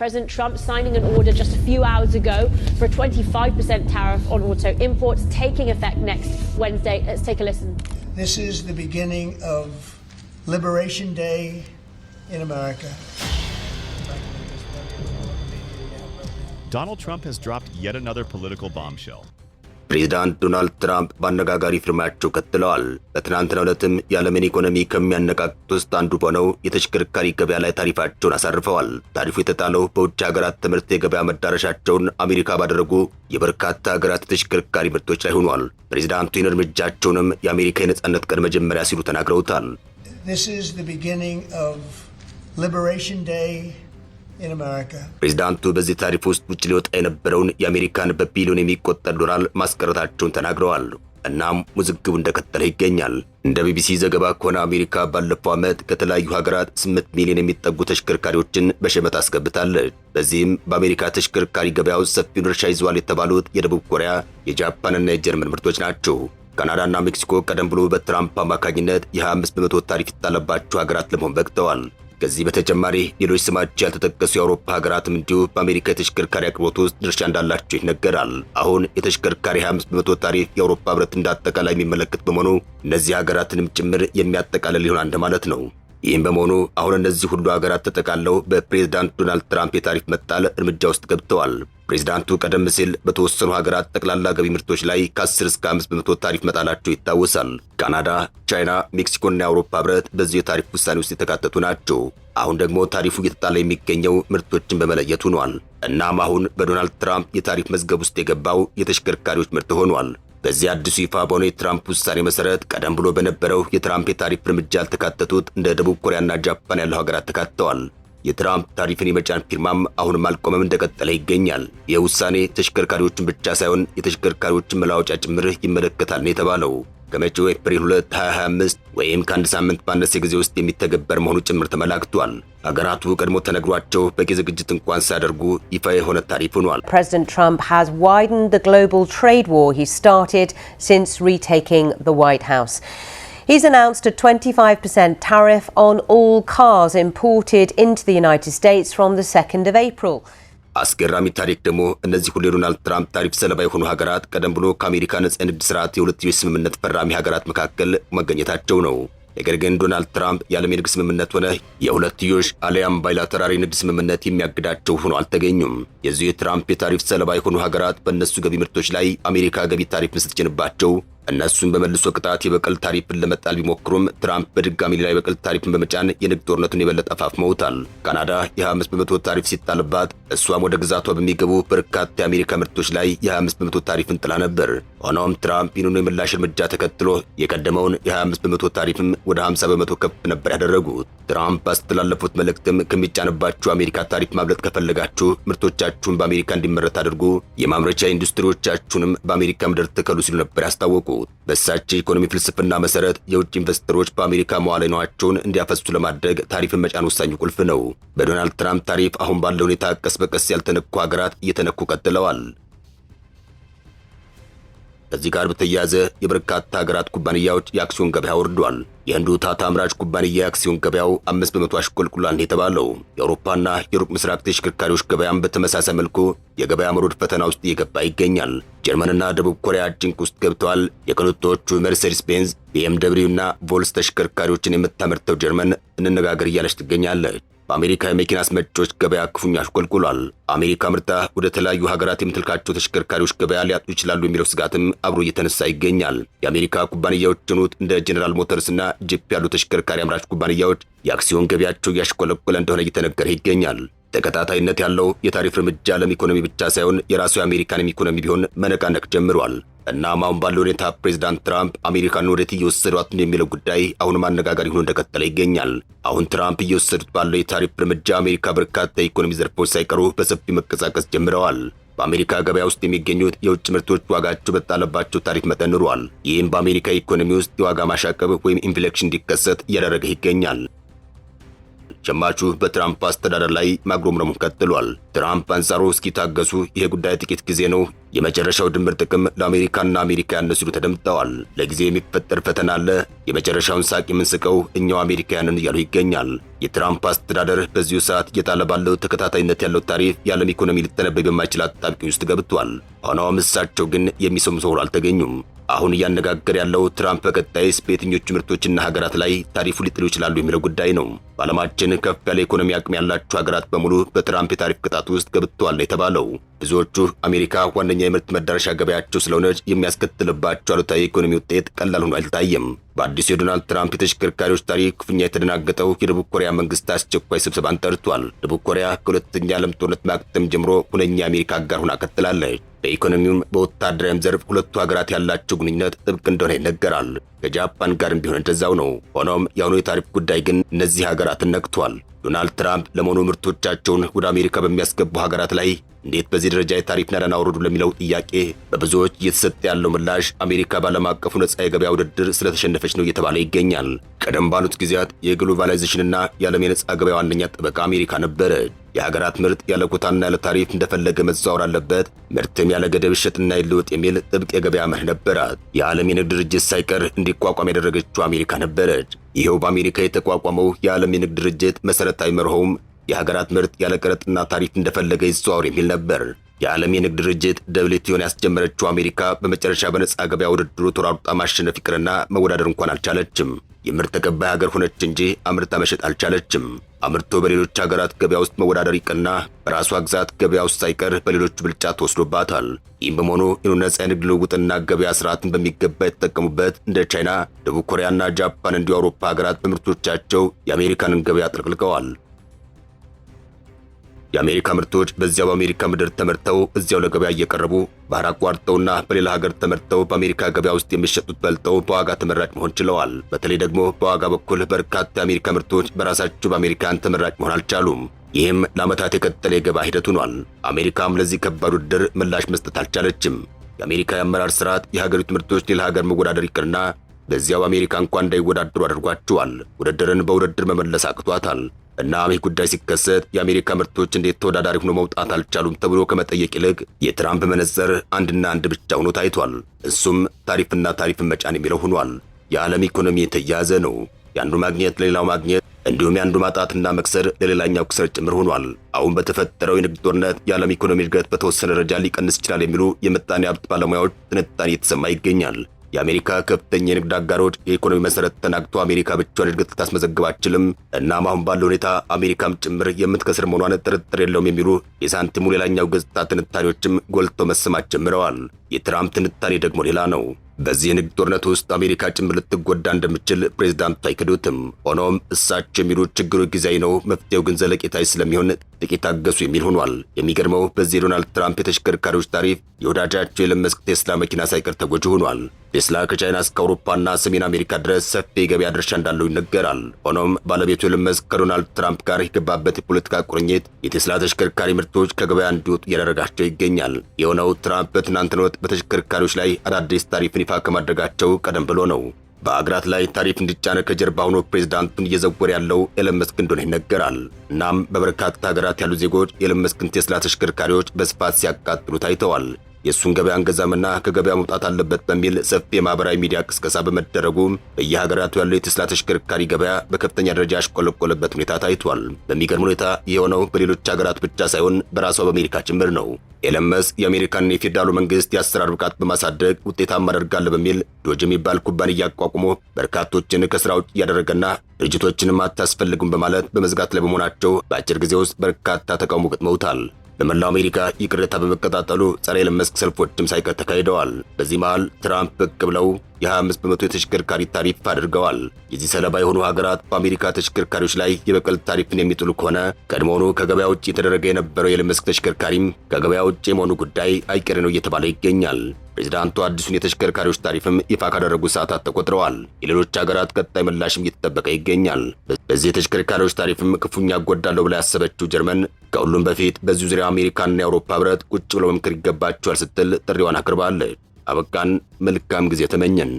President Trump signing an order just a few hours ago for a 25% tariff on auto imports, taking effect next Wednesday. Let's take a listen. This is the beginning of Liberation Day in America. Donald Trump has dropped yet another political bombshell. ፕሬዝዳንት ዶናልድ ትራምፕ በአነጋጋሪ ፊርማቸው ቀጥለዋል። በትናንትናው ዕለትም የዓለምን ኢኮኖሚ ከሚያነቃቁት ውስጥ አንዱ ሆነው የተሽከርካሪ ገበያ ላይ ታሪፋቸውን አሳርፈዋል። ታሪፉ የተጣለው በውጭ ሀገራት ትምህርት የገበያ መዳረሻቸውን አሜሪካ ባደረጉ የበርካታ ሀገራት ተሽከርካሪ ምርቶች ላይ ሆኗል። ፕሬዝዳንቱ ይህን እርምጃቸውንም የአሜሪካ የነጻነት ቀን መጀመሪያ ሲሉ ተናግረውታል። This is the beginning of Liberation Day. ፕሬዝዳንቱ በዚህ ታሪፍ ውስጥ ውጭ ሊወጣ የነበረውን የአሜሪካን በቢሊዮን የሚቆጠር ዶላር ማስቀረታቸውን ተናግረዋል። እናም ውዝግቡ እንደቀጠለ ይገኛል። እንደ ቢቢሲ ዘገባ ከሆነ አሜሪካ ባለፈው ዓመት ከተለያዩ ሀገራት 8 ሚሊዮን የሚጠጉ ተሽከርካሪዎችን በሸመት አስገብታለች። በዚህም በአሜሪካ ተሽከርካሪ ገበያ ውስጥ ሰፊውን ድርሻ ይዘዋል የተባሉት የደቡብ ኮሪያ፣ የጃፓንና የጀርመን ምርቶች ናቸው። ካናዳና ሜክሲኮ ቀደም ብሎ በትራምፕ አማካኝነት የ25 በመቶ ታሪፍ የተጣለባቸው ሀገራት ለመሆን በቅተዋል። ከዚህ በተጨማሪ ሌሎች ስማቸው ያልተጠቀሱ የአውሮፓ ሀገራትም እንዲሁ በአሜሪካ የተሽከርካሪ አቅርቦት ውስጥ ድርሻ እንዳላቸው ይነገራል። አሁን የተሽከርካሪ 25 በመቶ ታሪፍ የአውሮፓ ህብረት እንዳጠቃላይ የሚመለከት በመሆኑ እነዚህ ሀገራትንም ጭምር የሚያጠቃልል ይሆናል እንደማለት ነው። ይህም በመሆኑ አሁን እነዚህ ሁሉ ሀገራት ተጠቃለው በፕሬዝዳንት ዶናልድ ትራምፕ የታሪፍ መጣል እርምጃ ውስጥ ገብተዋል። ፕሬዝዳንቱ ቀደም ሲል በተወሰኑ ሀገራት ጠቅላላ ገቢ ምርቶች ላይ ከ10 እስከ 5 በመቶ ታሪፍ መጣላቸው ይታወሳል። ካናዳ፣ ቻይና፣ ሜክሲኮና የአውሮፓ ህብረት በዚህ የታሪፍ ውሳኔ ውስጥ የተካተቱ ናቸው። አሁን ደግሞ ታሪፉ እየተጣለ የሚገኘው ምርቶችን በመለየት ሆኗል። እናም አሁን በዶናልድ ትራምፕ የታሪፍ መዝገብ ውስጥ የገባው የተሽከርካሪዎች ምርት ሆኗል። በዚህ አዲሱ ይፋ በሆነ የትራምፕ ውሳኔ መሰረት ቀደም ብሎ በነበረው የትራምፕ የታሪፍ እርምጃ ያልተካተቱት እንደ ደቡብ ኮሪያና ጃፓን ያሉ ሀገራት ተካተዋል። የትራምፕ ታሪፍን የመጫን ፊርማም አሁንም አልቆመም፣ እንደቀጠለ ይገኛል። ይህ ውሳኔ ተሽከርካሪዎችን ብቻ ሳይሆን የተሽከርካሪዎችን መለዋወጫ ጭምር ይመለከታል ነው የተባለው። ከመጪው ኤፕሪል 2 2025 ወይም ከአንድ ሳምንት ባነሰ ጊዜ ውስጥ የሚተገበር መሆኑ ጭምር ተመላክቷል። ሀገራቱ ቀድሞ ተነግሯቸው በቂ ዝግጅት እንኳን ሳያደርጉ ይፋ የሆነ ታሪፍ ሆኗል። President Trump has widened the global trade war he started since retaking the White House. He's announced a 25% tariff on all cars imported into the United States from the 2nd of April. አስገራሚ ታሪክ ደግሞ እነዚህ ሁሉ የዶናልድ ትራምፕ ታሪፍ ሰለባ የሆኑ ሀገራት ቀደም ብሎ ከአሜሪካ ነጻ የንግድ ስርዓት የሁለትዮሽ ስምምነት ፈራሚ ሀገራት መካከል መገኘታቸው ነው። ነገር ግን ዶናልድ ትራምፕ የዓለም የንግድ ስምምነት ሆነ የሁለትዮሽ አሊያም ባይላተራሪ ንግድ ስምምነት የሚያግዳቸው ሆኖ አልተገኙም። የዚህ የትራምፕ የታሪፍ ሰለባ የሆኑ ሀገራት በእነሱ ገቢ ምርቶች ላይ አሜሪካ ገቢ ታሪፍ ስትጭንባቸው እነሱን በመልሶ ቅጣት የበቀል ታሪፍን ለመጣል ቢሞክሩም ትራምፕ በድጋሚ ሌላ የበቀል ታሪፍን በመጫን የንግድ ጦርነቱን የበለጠ አፋፍመውታል። ካናዳ የ25 በመቶ ታሪፍ ሲጣልባት እሷም ወደ ግዛቷ በሚገቡ በርካታ የአሜሪካ ምርቶች ላይ የ25 በመቶ ታሪፍን ጥላ ነበር። ሆኖም ትራምፕ ይህንኑ የምላሽ እርምጃ ተከትሎ የቀደመውን የ25 በመቶ ታሪፍም ወደ 50 በመቶ ከፍ ነበር ያደረጉት። ትራምፕ ባስተላለፉት መልእክትም ከሚጫንባችሁ አሜሪካ ታሪፍ ማምለጥ ከፈለጋችሁ ምርቶቻችሁን በአሜሪካ እንዲመረት አድርጉ፣ የማምረቻ ኢንዱስትሪዎቻችሁንም በአሜሪካ ምድር ትከሉ ሲሉ ነበር ያስታወቁ። በእሳቸው ኢኮኖሚ ፍልስፍና መሰረት የውጭ ኢንቨስተሮች በአሜሪካ መዋዕለ ንዋያቸውን እንዲያፈሱ ለማድረግ ታሪፍን መጫን ወሳኙ ቁልፍ ነው። በዶናልድ ትራምፕ ታሪፍ አሁን ባለው ሁኔታ ቀስ በቀስ ያልተነኩ ሀገራት እየተነኩ ቀጥለዋል። ከዚህ ጋር በተያያዘ የበርካታ ሀገራት ኩባንያዎች የአክሲዮን ገበያ ወርዷል። የህንዱ ታታ አምራች ኩባንያ የአክሲዮን ገበያው 5 በመቶ አሽቆልቁሏል የተባለው። የአውሮፓና የሩቅ ምስራቅ ተሽከርካሪዎች ገበያም በተመሳሳይ መልኩ የገበያ መሮድ ፈተና ውስጥ እየገባ ይገኛል። ጀርመንና ደቡብ ኮሪያ ጭንቅ ውስጥ ገብተዋል። የቅንጦቹ መርሴዲስ ቤንዝ፣ ቢኤምደብሊው እና ቮልስ ተሽከርካሪዎችን የምታመርተው ጀርመን እንነጋገር እያለች ትገኛለች። በአሜሪካ የመኪና አስመጪዎች ገበያ ክፉኛ አሽቆልቁሏል። አሜሪካ ምርታ ወደ ተለያዩ ሀገራት የምትልካቸው ተሽከርካሪዎች ገበያ ሊያጡ ይችላሉ የሚለው ስጋትም አብሮ እየተነሳ ይገኛል። የአሜሪካ ኩባንያዎች የሆኑት እንደ ጄኔራል ሞተርስና ጂፕ ያሉ ተሽከርካሪ አምራች ኩባንያዎች የአክሲዮን ገበያቸው እያሽቆለቆለ እንደሆነ እየተነገረ ይገኛል። ተከታታይነት ያለው የታሪፍ እርምጃ ዓለም ኢኮኖሚ ብቻ ሳይሆን የራሱ የአሜሪካንም ኢኮኖሚ ቢሆን መነቃነቅ ጀምሯል። እናም አሁን ባለው ሁኔታ ፕሬዝዳንት ትራምፕ አሜሪካን ወዴት እየወሰዷት ነው የሚለው ጉዳይ አሁንም አነጋጋሪ ሆኖ እንደቀጠለ ይገኛል። አሁን ትራምፕ እየወሰዱት ባለው የታሪፍ እርምጃ አሜሪካ በርካታ የኢኮኖሚ ዘርፎች ሳይቀሩ በሰፊው መንቀሳቀስ ጀምረዋል። በአሜሪካ ገበያ ውስጥ የሚገኙት የውጭ ምርቶች ዋጋቸው በጣለባቸው ታሪፍ መጠን ኑሯል። ይህም በአሜሪካ ኢኮኖሚ ውስጥ የዋጋ ማሻቀብ ወይም ኢንፍሌክሽን እንዲከሰት እያደረገ ይገኛል። ሸማቹ በትራምፕ አስተዳደር ላይ ማግሮምረሙን ቀጥሏል። ትራምፕ አንጻሩ እስኪታገሱ ይሄ ጉዳይ ጥቂት ጊዜ ነው፣ የመጨረሻው ድምር ጥቅም ለአሜሪካና አሜሪካውያን ሲሉ ተደምጠዋል። ለጊዜ የሚፈጠር ፈተና አለ፣ የመጨረሻውን ሳቅ የምንስቀው እኛው አሜሪካውያንን እያሉ ይገኛል። የትራምፕ አስተዳደር በዚሁ ሰዓት እየጣለ ባለው ተከታታይነት ያለው ታሪፍ የዓለም ኢኮኖሚ ሊተነበይ በማይችል አጣብቂኝ ውስጥ ገብቷል። ሆኖም እሳቸው ግን የሚሰሙ ሰው አልተገኙም። አሁን እያነጋገር ያለው ትራምፕ በቀጣይስ በየትኞቹ ምርቶችና ሀገራት ላይ ታሪፉ ሊጥሉ ይችላሉ የሚለው ጉዳይ ነው። በዓለማችን ከፍ ያለ ኢኮኖሚ አቅም ያላቸው ሀገራት በሙሉ በትራምፕ የታሪፍ ቅጣት ውስጥ ገብተዋል የተባለው ብዙዎቹ አሜሪካ ዋነኛ የምርት መዳረሻ ገበያቸው ስለሆነች የሚያስከትልባቸው አሉታዊ የኢኮኖሚ ውጤት ቀላል ሆኖ አልታየም። በአዲሱ የዶናልድ ትራምፕ የተሽከርካሪዎች ታሪፍ ክፉኛ የተደናገጠው የደቡብ ኮሪያ መንግስት አስቸኳይ ስብሰባን ጠርቷል። ደቡብ ኮሪያ ከሁለተኛ ዓለም ጦርነት ማክተም ጀምሮ ሁነኛ የአሜሪካ አጋር ሆና ቀጥላለች። በኢኮኖሚውም በወታደራዊም ዘርፍ ሁለቱ ሀገራት ያላቸው ግንኙነት ጥብቅ እንደሆነ ይነገራል። ከጃፓን ጋርም ቢሆን እንደዛው ነው። ሆኖም የአሁኑ የታሪፍ ጉዳይ ግን እነዚህ ሀገራትን ነክቷል። ዶናልድ ትራምፕ ለመሆኑ ምርቶቻቸውን ወደ አሜሪካ በሚያስገቡ ሀገራት ላይ እንዴት በዚህ ደረጃ የታሪፍ ናዳን አወረዱ ለሚለው ጥያቄ በብዙዎች እየተሰጠ ያለው ምላሽ አሜሪካ በዓለም አቀፉ ነጻ የገበያ ውድድር ስለተሸነፈች ነው እየተባለ ይገኛል። ቀደም ባሉት ጊዜያት የግሎባላይዜሽንና የዓለም የነጻ ገበያ ዋነኛ ጠበቃ አሜሪካ ነበረች። የሀገራት ምርት ያለ ኮታና ያለ ታሪፍ እንደፈለገ መዘዋወር አለበት፣ ምርትም ያለ ገደብ ይሸጥና ይለወጥ የሚል ጥብቅ የገበያ መርህ ነበራት። የዓለም የንግድ ድርጅት ሳይቀር እንዲቋቋም ያደረገችው አሜሪካ ነበረች። ይኸው በአሜሪካ የተቋቋመው የዓለም የንግድ ድርጅት መሰረታዊ መርሆም የሀገራት ምርት ያለ ቀረጥና ታሪፍ እንደፈለገ ይዘዋወር የሚል ነበር። የዓለም የንግድ ድርጅት ደብሊውቲኦን ያስጀመረችው አሜሪካ በመጨረሻ በነጻ ገበያ ውድድሩ ተሯሩጣ ማሸነፍ ይቅርና መወዳደር እንኳን አልቻለችም። የምርት ተቀባይ ሀገር ሆነች እንጂ አምርታ መሸጥ አልቻለችም። አምርቶ በሌሎች ሀገራት ገበያ ውስጥ መወዳደር ይቅርና በራሷ ግዛት ገበያ ውስጥ ሳይቀር በሌሎች ብልጫ ተወስዶባታል። ይህም በመሆኑ ነጻ የንግድ ልውውጥና ገበያ ስርዓትን በሚገባ የተጠቀሙበት እንደ ቻይና፣ ደቡብ ኮሪያና ጃፓን እንዲሁ አውሮፓ ሀገራት በምርቶቻቸው የአሜሪካንን ገበያ አጥለቅልቀዋል። የአሜሪካ ምርቶች በዚያው በአሜሪካ ምድር ተመርተው እዚያው ለገበያ እየቀረቡ ባህር አቋርጠውና በሌላ ሀገር ተመርተው በአሜሪካ ገበያ ውስጥ የሚሸጡት በልጠው በዋጋ ተመራጭ መሆን ችለዋል። በተለይ ደግሞ በዋጋ በኩል በርካታ የአሜሪካ ምርቶች በራሳቸው በአሜሪካን ተመራጭ መሆን አልቻሉም። ይህም ለዓመታት የቀጠለ የገበያ ሂደት ሆኗል። አሜሪካም ለዚህ ከባድ ውድድር ምላሽ መስጠት አልቻለችም። የአሜሪካ የአመራር ስርዓት የሀገሪቱ ምርቶች ሌላ ሀገር መወዳደር ይቅርና በዚያው አሜሪካ እንኳን እንዳይወዳደሩ አድርጓቸዋል። ውድድርን በውድድር መመለስ አቅቷታል። እናም ይህ ጉዳይ ሲከሰት የአሜሪካ ምርቶች እንዴት ተወዳዳሪ ሆኖ መውጣት አልቻሉም ተብሎ ከመጠየቅ ይልቅ የትራምፕ መነጽር አንድና አንድ ብቻ ሆኖ ታይቷል። እሱም ታሪፍና ታሪፍን መጫን የሚለው ሆኗል። የዓለም ኢኮኖሚ የተያያዘ ነው። የአንዱ ማግኘት ለሌላው ማግኘት እንዲሁም የአንዱ ማጣትና መክሰር ለሌላኛው ክሰር ጭምር ሆኗል። አሁን በተፈጠረው የንግድ ጦርነት የዓለም ኢኮኖሚ እድገት በተወሰነ ደረጃ ሊቀንስ ይችላል የሚሉ የምጣኔ ሀብት ባለሙያዎች ትንታኔ እየተሰማ ይገኛል። የአሜሪካ ከፍተኛ የንግድ አጋሮች የኢኮኖሚ መሰረት ተናግቶ አሜሪካ ብቻዋን እድገት ልታስመዘግብ አትችልም፣ እናም አሁን ባለው ሁኔታ አሜሪካም ጭምር የምትከስር መሆኗን ጥርጥር የለውም የሚሉ የሳንቲሙ ሌላኛው ገጽታ ትንታኔዎችም ጎልተው መሰማት ጀምረዋል። የትራምፕ ትንታኔ ደግሞ ሌላ ነው። በዚህ የንግድ ጦርነት ውስጥ አሜሪካ ጭምር ልትጎዳ እንደምትችል ፕሬዝዳንቱ አይክዱትም። ሆኖም እሳቸው የሚሉት ችግሩ ጊዜያዊ ነው፣ መፍትሄው ግን ዘለቄታዊ ስለሚሆን ጥቂት ታገሱ የሚል ሆኗል። የሚገርመው በዚህ የዶናልድ ትራምፕ የተሽከርካሪዎች ታሪፍ የወዳጃቸው ኤለን መስክ ቴስላ መኪና ሳይቀር ተጎጂ ሆኗል። ቴስላ ከቻይና እስከ አውሮፓና ሰሜን አሜሪካ ድረስ ሰፊ የገበያ ድርሻ እንዳለው ይነገራል። ሆኖም ባለቤቱ ኤለን መስክ ከዶናልድ ትራምፕ ጋር የገባበት የፖለቲካ ቁርኝት የቴስላ ተሽከርካሪ ምርቶች ከገበያ እንዲወጡ እያደረጋቸው ይገኛል። የሆነው ትራምፕ በትናንትናው ዕለት በተሽከርካሪዎች ላይ አዳዲስ ታሪፍን ይፋ ከማድረጋቸው ቀደም ብሎ ነው። በአገራት ላይ ታሪፍ እንዲጫነ ከጀርባ ሆኖ ፕሬዝዳንቱን እየዘወረ ያለው ኤለን መስክ እንደሆነ ይነገራል። እናም በበርካታ ሀገራት ያሉ ዜጎች የኤለን መስክን ቴስላ ተሽከርካሪዎች በስፋት ሲያቃጥሉ ታይተዋል። የእሱን ገበያ አንገዛምና ከገበያ መውጣት አለበት በሚል ሰፊ የማህበራዊ ሚዲያ ቅስቀሳ በመደረጉ በየሀገራቱ ያለው የቴስላ ተሽከርካሪ ገበያ በከፍተኛ ደረጃ ያሽቆለቆለበት ሁኔታ ታይቷል። በሚገርም ሁኔታ የሆነው በሌሎች ሀገራት ብቻ ሳይሆን በራሷ በአሜሪካ ጭምር ነው። ኤለን መስክ የአሜሪካን የፌዴራሉ መንግስት የአሰራር ብቃት በማሳደግ ውጤታማ አደርጋለሁ በሚል ዶጅ የሚባል ኩባንያ አቋቁሞ በርካቶችን ከስራ ውጭ እያደረገና ድርጅቶችንም አታስፈልጉም በማለት በመዝጋት ላይ በመሆናቸው በአጭር ጊዜ ውስጥ በርካታ ተቃውሞ ገጥመውታል። በመላው አሜሪካ ይቅርታ በመቀጣጠሉ ጸረ ኤለን መስክ ሰልፎችም ሳይቀር ተካሂደዋል። በዚህ መሃል ትራምፕ ብቅ ብለው የ25 በመቶ የተሽከርካሪ ታሪፍ አድርገዋል። የዚህ ሰለባ የሆኑ ሀገራት በአሜሪካ ተሽከርካሪዎች ላይ የበቀል ታሪፍን የሚጥሉ ከሆነ ቀድሞውኑ ከገበያ ውጭ የተደረገ የነበረው የኤለን መስክ ተሽከርካሪም ከገበያ ውጭ የመሆኑ ጉዳይ አይቀሬ ነው እየተባለ ይገኛል። ፕሬዝዳንቱ አዲሱን የተሽከርካሪዎች ታሪፍም ይፋ ካደረጉ ሰዓታት ተቆጥረዋል። የሌሎች ሀገራት ቀጣይ ምላሽም እየተጠበቀ ይገኛል። በዚህ የተሽከርካሪዎች ታሪፍም ክፉኛ ጎዳለሁ ብላ ያሰበችው ጀርመን ከሁሉም በፊት በዚሁ ዙሪያ አሜሪካና የአውሮፓ ህብረት ቁጭ ብለው መምከር ይገባቸዋል ስትል ጥሪዋን አቅርባለች። አበቃን። መልካም ጊዜ ተመኘን።